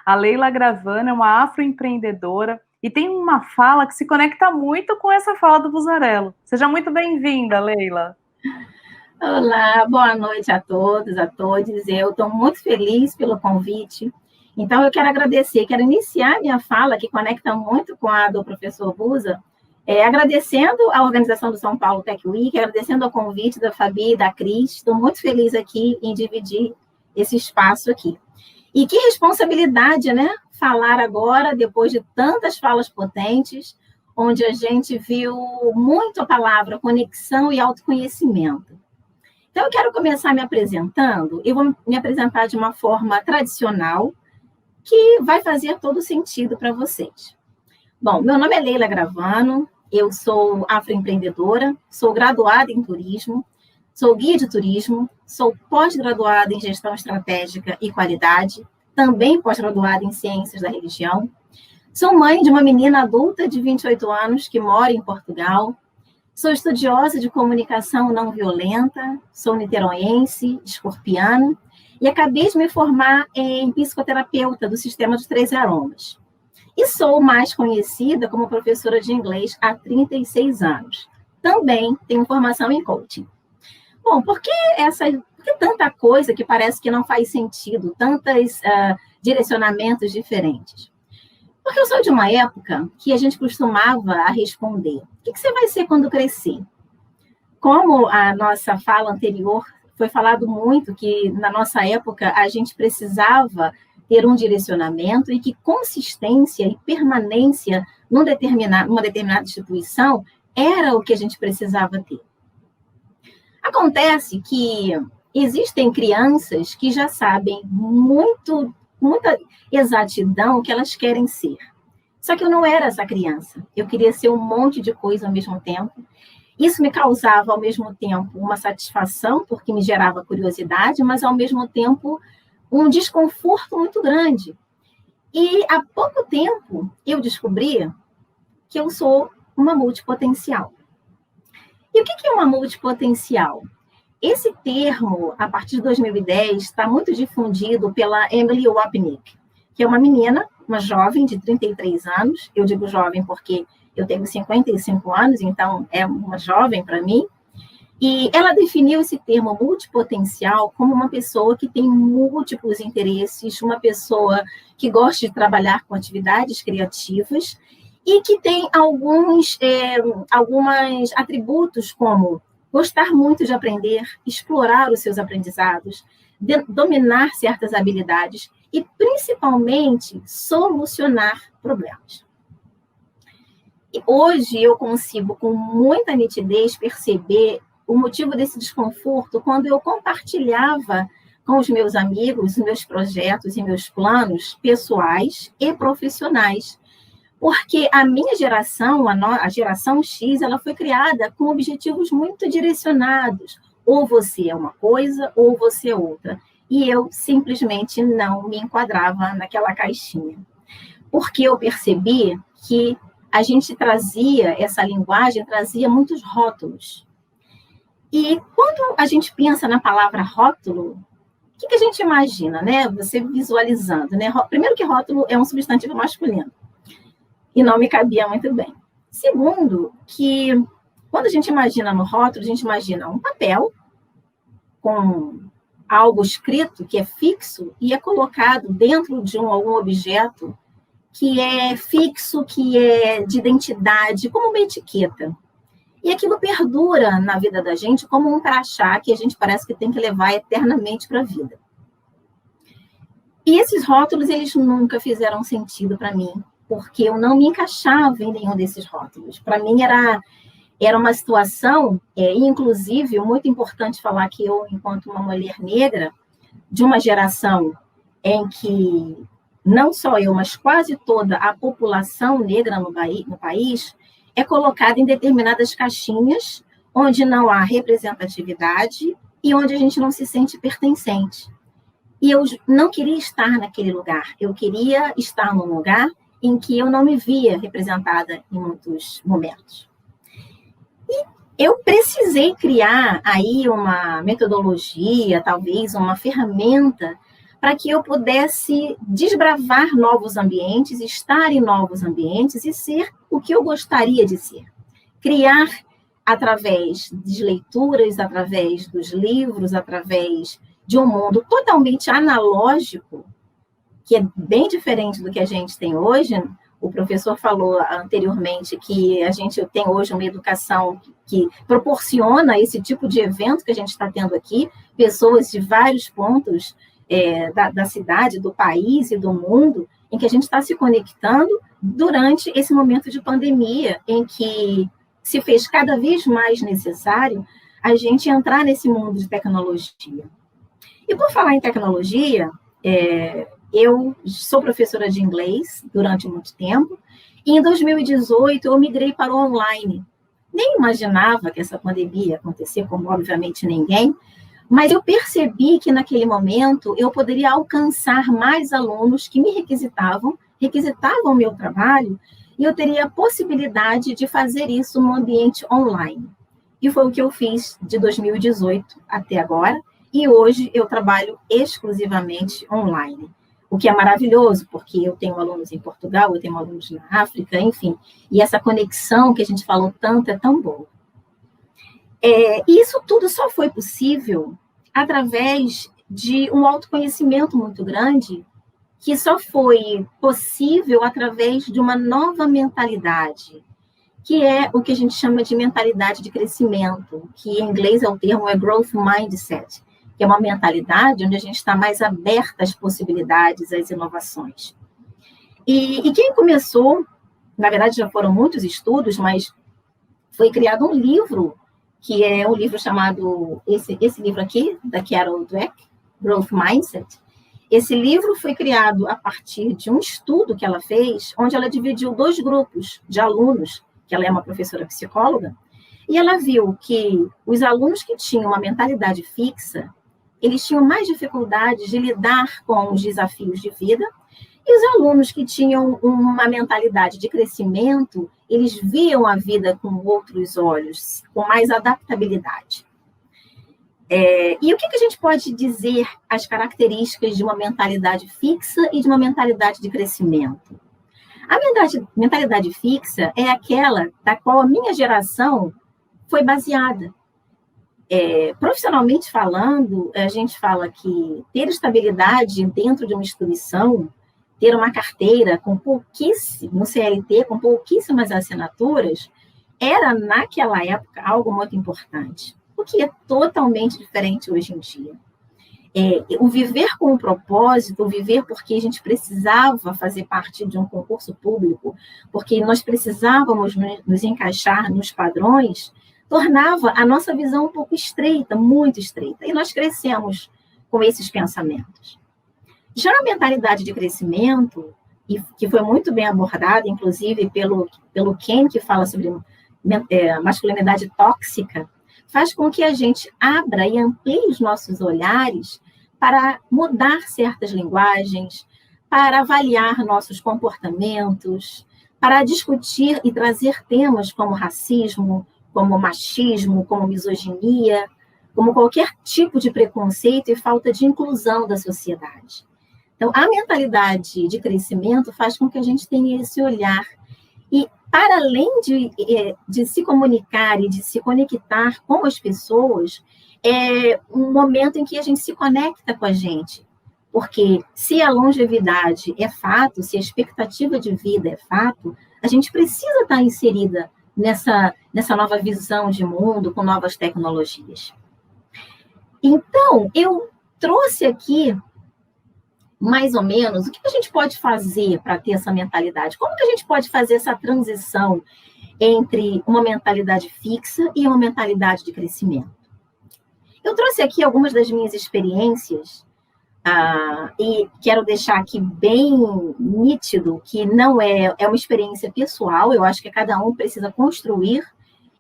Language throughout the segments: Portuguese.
A Leila Gravano é uma afroempreendedora e tem uma fala que se conecta muito com essa fala do Buzzarello. Seja muito bem-vinda, Leila. Olá, boa noite a todos, a todas. Eu estou muito feliz pelo convite. Então, eu quero agradecer, quero iniciar minha fala, que conecta muito com a do professor Buza, agradecendo a organização do São Paulo Tech Week, agradecendo o convite da Fabi e da Cris. Estou muito feliz aqui em dividir esse espaço aqui. E que responsabilidade, né? Falar agora, depois de tantas falas potentes, onde a gente viu muito a palavra conexão e autoconhecimento. Então, eu quero começar me apresentando, e vou me apresentar de uma forma tradicional, que vai fazer todo sentido para vocês. Bom, meu nome é Leila Gravano, eu sou afroempreendedora, sou graduada em turismo, sou guia de turismo, sou pós-graduada em gestão estratégica e qualidade, também pós-graduada em ciências da religião, sou mãe de uma menina adulta de 28 anos que mora em Portugal. Sou estudiosa de comunicação não violenta, sou niteroense, escorpiana, e acabei de me formar em psicoterapeuta do Sistema dos Três Aromas. E sou mais conhecida como professora de inglês há 36 anos. Também tenho formação em coaching. Bom, por que tanta coisa que parece que não faz sentido, tantos direcionamentos diferentes? Porque eu sou de uma época que a gente costumava a responder: o que você vai ser quando crescer? Como a nossa fala anterior foi falado muito que na nossa época a gente precisava ter um direcionamento e que consistência e permanência numa determinada instituição era o que a gente precisava ter. Acontece que existem crianças que já sabem muita exatidão o que elas querem ser. Só que eu não era essa criança. Eu queria ser um monte de coisa ao mesmo tempo. Isso me causava, ao mesmo tempo, uma satisfação, porque me gerava curiosidade, mas, ao mesmo tempo, um desconforto muito grande. E, há pouco tempo, eu descobri que eu sou uma multipotencial. E o que é uma multipotencial? Esse termo, a partir de 2010, está muito difundido pela Emily Wapnick, que é uma menina, uma jovem de 33 anos. Eu digo jovem porque eu tenho 55 anos, então é uma jovem para mim. E ela definiu esse termo multipotencial como uma pessoa que tem múltiplos interesses, uma pessoa que gosta de trabalhar com atividades criativas e que tem alguns atributos como gostar muito de aprender, explorar os seus aprendizados, dominar certas habilidades e, principalmente, solucionar problemas. E hoje eu consigo, com muita nitidez, perceber o motivo desse desconforto quando eu compartilhava com os meus amigos, os meus projetos e meus planos pessoais e profissionais. Porque a minha geração, a geração X, ela foi criada com objetivos muito direcionados. Ou você é uma coisa, ou você é outra. E eu simplesmente não me enquadrava naquela caixinha. Porque eu percebi que a gente essa linguagem trazia muitos rótulos. E quando a gente pensa na palavra rótulo, o que a gente imagina, né? Você visualizando, né? Primeiro que rótulo é um substantivo masculino. E não me cabia muito bem. Segundo, que quando a gente imagina no rótulo, a gente imagina um papel com algo escrito que é fixo e é colocado dentro de algum objeto que é fixo, que é de identidade, como uma etiqueta. E aquilo perdura na vida da gente como um crachá que a gente parece que tem que levar eternamente para a vida. E esses rótulos, eles nunca fizeram sentido para mim, porque eu não me encaixava em nenhum desses rótulos. Para mim, era uma situação, inclusive, muito importante falar que eu, enquanto uma mulher negra, de uma geração em que não só eu, mas quase toda a população negra no país é colocada em determinadas caixinhas, onde não há representatividade e onde a gente não se sente pertencente. E eu não queria estar naquele lugar, eu queria estar num lugar em que eu não me via representada em muitos momentos. E eu precisei criar aí uma metodologia, talvez uma ferramenta, para que eu pudesse desbravar novos ambientes, estar em novos ambientes e ser o que eu gostaria de ser. Criar através de leituras, através dos livros, através de um mundo totalmente analógico, que é bem diferente do que a gente tem hoje. O professor falou anteriormente que a gente tem hoje uma educação que proporciona esse tipo de evento que a gente está tendo aqui, pessoas de vários pontos da cidade, do país e do mundo, em que a gente está se conectando durante esse momento de pandemia, em que se fez cada vez mais necessário a gente entrar nesse mundo de tecnologia. E por falar em tecnologia, eu sou professora de inglês durante muito tempo, e em 2018 eu migrei para o online. Nem imaginava que essa pandemia ia acontecer, como obviamente ninguém, mas eu percebi que naquele momento eu poderia alcançar mais alunos que me requisitavam o meu trabalho, e eu teria a possibilidade de fazer isso no ambiente online. E foi o que eu fiz de 2018 até agora, e hoje eu trabalho exclusivamente online. O que é maravilhoso, porque eu tenho alunos em Portugal, eu tenho alunos na África, enfim. E essa conexão que a gente falou tanto é tão boa. E isso tudo só foi possível através de um autoconhecimento muito grande, que só foi possível através de uma nova mentalidade, que é o que a gente chama de mentalidade de crescimento, que em inglês o termo é growth mindset, que é uma mentalidade onde a gente está mais aberta às possibilidades, às inovações. E quem começou, na verdade já foram muitos estudos, mas foi criado um livro, que é um livro chamado, esse livro aqui, da Carol Dweck, Growth Mindset. Esse livro foi criado a partir de um estudo que ela fez, onde ela dividiu 2 grupos de alunos, que ela é uma professora psicóloga, e ela viu que os alunos que tinham uma mentalidade fixa, eles tinham mais dificuldades de lidar com os desafios de vida, e os alunos que tinham uma mentalidade de crescimento, eles viam a vida com outros olhos, com mais adaptabilidade. E o que a gente pode dizer as características de uma mentalidade fixa e de uma mentalidade de crescimento? A mentalidade fixa é aquela da qual a minha geração foi baseada. Profissionalmente falando, a gente fala que ter estabilidade dentro de uma instituição, ter uma carteira com pouquíssimo, no CLT, com pouquíssimas assinaturas, era, naquela época, algo muito importante, o que é totalmente diferente hoje em dia. O viver com um propósito, o viver porque a gente precisava fazer parte de um concurso público, porque nós precisávamos nos encaixar nos padrões, tornava a nossa visão um pouco estreita, muito estreita, e nós crescemos com esses pensamentos. Já a mentalidade de crescimento, e que foi muito bem abordada, inclusive pelo Ken, que fala sobre masculinidade tóxica, faz com que a gente abra e amplie os nossos olhares para mudar certas linguagens, para avaliar nossos comportamentos, para discutir e trazer temas como racismo, como machismo, como misoginia, como qualquer tipo de preconceito e falta de inclusão da sociedade. Então, a mentalidade de crescimento faz com que a gente tenha esse olhar. E, para além de se comunicar e de se conectar com as pessoas, é um momento em que a gente se conecta com a gente. Porque se a longevidade é fato, se a expectativa de vida é fato, a gente precisa estar inserida nessa nova visão de mundo, com novas tecnologias. Então, eu trouxe aqui, mais ou menos, o que a gente pode fazer para ter essa mentalidade? Como que a gente pode fazer essa transição entre uma mentalidade fixa e uma mentalidade de crescimento? Eu trouxe aqui algumas das minhas experiências, e quero deixar aqui bem nítido que não é uma experiência pessoal, eu acho que cada um precisa construir,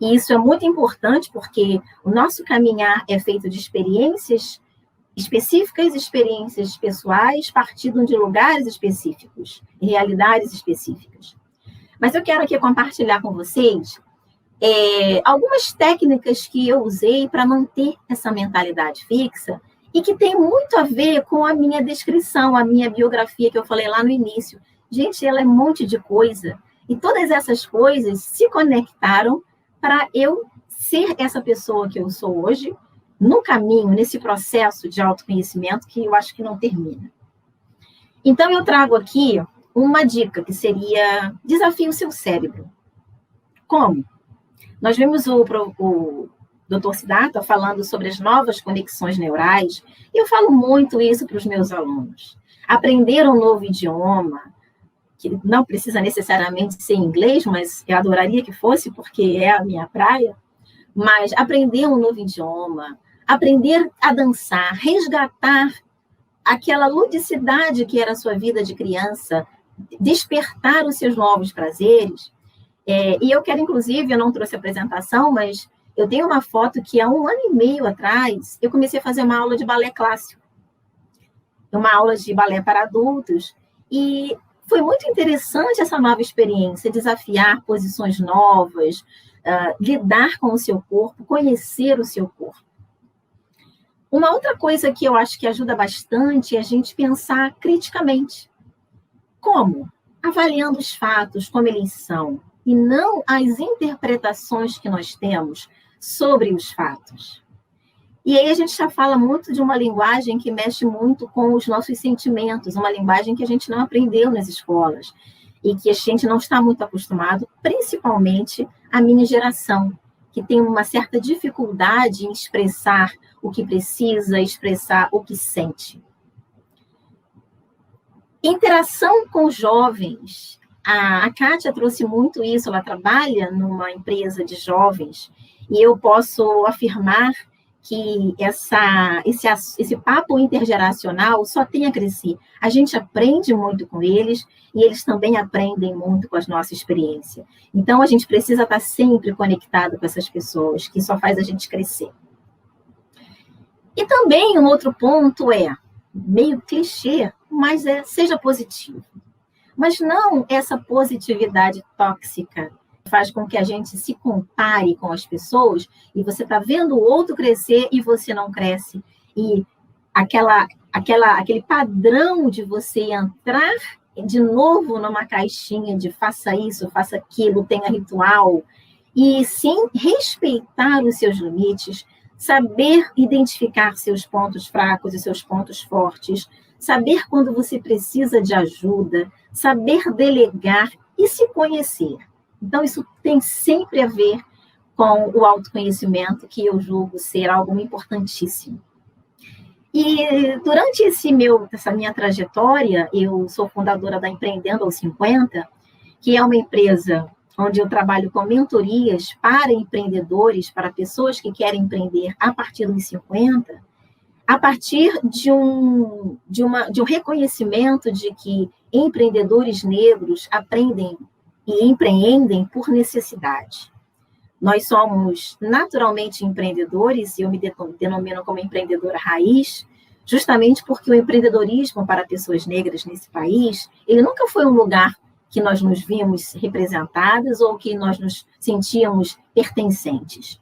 e isso é muito importante, porque o nosso caminhar é feito de experiências específicas, experiências pessoais, partindo de lugares específicos, realidades específicas. Mas eu quero aqui compartilhar com vocês algumas técnicas que eu usei para manter essa mentalidade fixa e que tem muito a ver com a minha descrição, a minha biografia que eu falei lá no início. Gente, ela é um monte de coisa, e todas essas coisas se conectaram para eu ser essa pessoa que eu sou hoje, no caminho, nesse processo de autoconhecimento que eu acho que não termina. Então, eu trago aqui uma dica, que seria desafie o seu cérebro. Como? Nós vimos o Dr. Siddhartha falando sobre as novas conexões neurais, e eu falo muito isso para os meus alunos. Aprender um novo idioma, que não precisa necessariamente ser inglês, mas eu adoraria que fosse, porque é a minha praia, mas aprender um novo idioma, aprender a dançar, resgatar aquela ludicidade que era a sua vida de criança, despertar os seus novos prazeres. E eu quero, inclusive, eu não trouxe apresentação, mas eu tenho uma foto que há 1 ano e meio atrás, eu comecei a fazer uma aula de balé clássico, uma aula de balé para adultos, e foi muito interessante essa nova experiência, desafiar posições novas, lidar com o seu corpo, conhecer o seu corpo. Uma outra coisa que eu acho que ajuda bastante é a gente pensar criticamente. Como? Avaliando os fatos como eles são, e não as interpretações que nós temos sobre os fatos. E aí a gente já fala muito de uma linguagem que mexe muito com os nossos sentimentos, uma linguagem que a gente não aprendeu nas escolas e que a gente não está muito acostumado, principalmente a minha geração, que tem uma certa dificuldade em expressar o que precisa, expressar o que sente. Interação com jovens. A Kátia trouxe muito isso, ela trabalha numa empresa de jovens, e eu posso afirmar que esse papo intergeracional só tem a crescer. A gente aprende muito com eles e eles também aprendem muito com a nossa experiência. Então, a gente precisa estar sempre conectado com essas pessoas, que só faz a gente crescer. E também um outro ponto meio clichê, mas seja positivo. Mas não essa positividade tóxica, faz com que a gente se compare com as pessoas e você está vendo o outro crescer e você não cresce. E aquele padrão de você entrar de novo numa caixinha de faça isso, faça aquilo, tenha ritual, e sim respeitar os seus limites, saber identificar seus pontos fracos e seus pontos fortes, saber quando você precisa de ajuda, saber delegar e se conhecer. Então, isso tem sempre a ver com o autoconhecimento, que eu julgo ser algo importantíssimo. E durante essa minha trajetória, eu sou fundadora da Empreendendo aos 50, que é uma empresa onde eu trabalho com mentorias para empreendedores, para pessoas que querem empreender a partir dos 50, a partir de um reconhecimento de que empreendedores negros aprendem e empreendem por necessidade. Nós somos naturalmente empreendedores, e eu me denomino como empreendedora raiz, justamente porque o empreendedorismo para pessoas negras nesse país, ele nunca foi um lugar que nós nos vimos representadas ou que nós nos sentíamos pertencentes.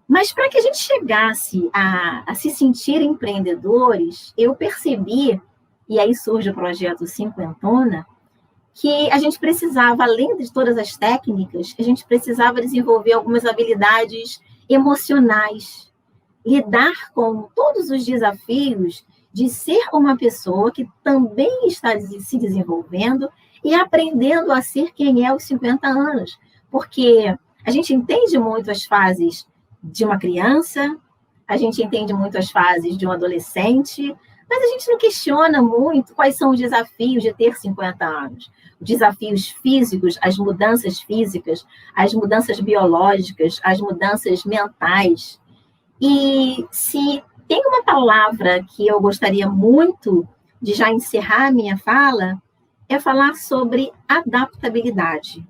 Mas para que a gente chegasse a se sentir empreendedores, eu percebi, e aí surge o projeto Cinquentona, que a gente precisava, além de todas as técnicas, a gente precisava desenvolver algumas habilidades emocionais, lidar com todos os desafios de ser uma pessoa que também está se desenvolvendo e aprendendo a ser quem é aos 50 anos. Porque a gente entende muito as fases de uma criança, a gente entende muito as fases de um adolescente, mas a gente não questiona muito quais são os desafios de ter 50 anos. Os desafios físicos, as mudanças físicas, as mudanças biológicas, as mudanças mentais. E se tem uma palavra que eu gostaria muito de já encerrar a minha fala, é falar sobre adaptabilidade.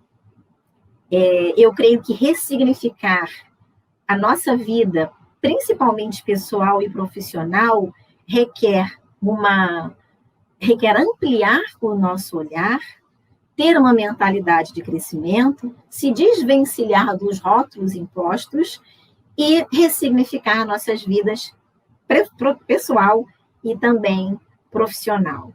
Eu creio que ressignificar a nossa vida, principalmente pessoal e profissional, requer ampliar o nosso olhar, ter uma mentalidade de crescimento, se desvencilhar dos rótulos impostos e ressignificar nossas vidas pessoal e também profissional.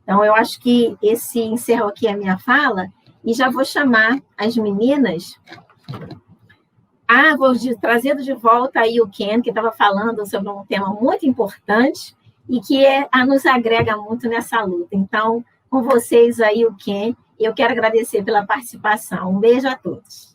Então, eu acho que encerro aqui a minha fala e já vou chamar as meninas. Vou trazendo de volta aí o Ken, que estava falando sobre um tema muito importante e que nos agrega muito nessa luta. Então, com vocês aí, o Ken, eu quero agradecer pela participação. Um beijo a todos.